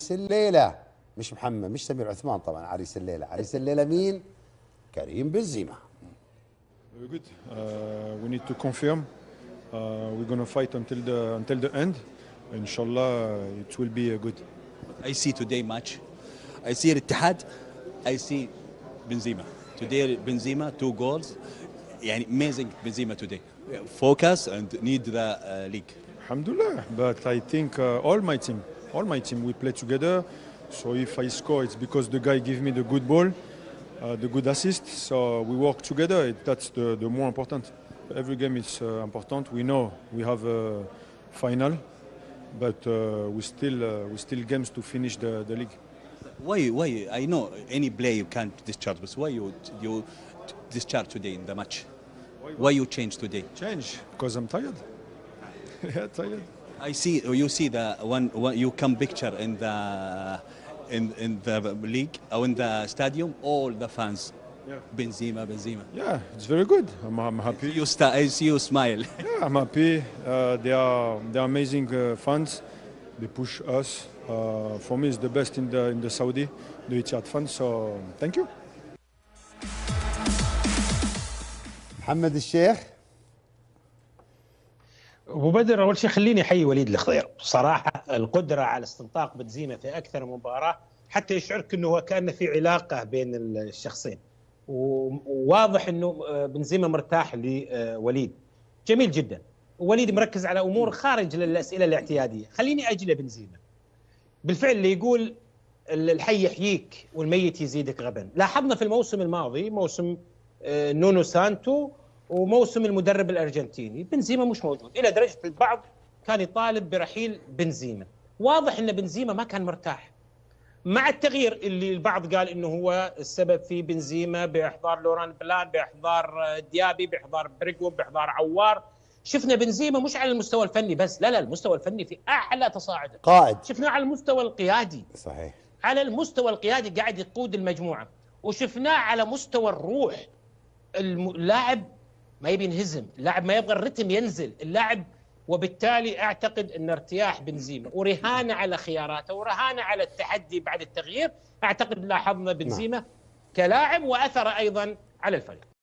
الليلة مش محمد، مش سمير عثمان طبعا. عريس الليلة، عريس الليلة مين؟ كريم بنزيما. Very good. We need to confirm. We're gonna fight until the end. Inshallah, it will be good. I see today match. I see Ittihad. I see Benzema. Today Benzema 2 goals. يعني amazing Benzema today. Focus and need the league. Alhamdulillah. But I think all my team, we play together. So if I score, it's because the guy give me the good ball, the good assist. So we work together. That's the more important. Every game is important. We know we have a final, but we still games to finish the league. Why? I know any play you can't discharge, but why you discharge today in the match? Why you change today? Change because I'm tired. Yeah, tired. I see you see the one you come picture in the league or in the stadium. All the fans, Yeah. Benzema. Yeah, it's very good. I'm happy. I see you smile. Yeah, I'm happy. They are amazing fans. They push us. For me, it's the best in the Saudi, the Ittihad fans. So thank you. محمد الشيخ. ابو بدر، اول شيء خليني احيي وليد الخضير. بصراحه القدره على استنطاق بنزيما في اكثر من مباراه حتى يشعرك انه هو كان في علاقه بين الشخصين، وواضح انه بنزيما مرتاح لوليد. جميل جدا. وليد مركز على امور خارج الاسئله الاعتياديه. خليني اجي لبنزيما. بالفعل اللي يقول الحي يحييك والميت يزيدك غبا. لاحظنا في الموسم الماضي، موسم نونو سانتو وموسم المدرب الارجنتيني، بنزيما مش موجود، الى درجه البعض كان يطالب برحيل بنزيما. واضح ان بنزيما ما كان مرتاح مع التغيير اللي البعض قال انه هو السبب في بنزيما، باحضار لوران بلان، باحضار ديابي، باحضار بريغو، باحضار عوار. شفنا بنزيما مش على المستوى الفني بس، لا المستوى الفني في اعلى تصاعده. قائد. شفناه على المستوى القيادي. صحيح. على المستوى القيادي قاعد يقود المجموعه، وشفناه على مستوى الروح. اللاعب ما يبي ينهزم، اللاعب ما يبغى الرتم ينزل، اللاعب. وبالتالي اعتقد ان ارتياح بنزيما ورهانه على خياراته ورهانه على التحدي بعد التغيير، اعتقد لاحظنا بنزيما كلاعب واثر ايضا على الفريق.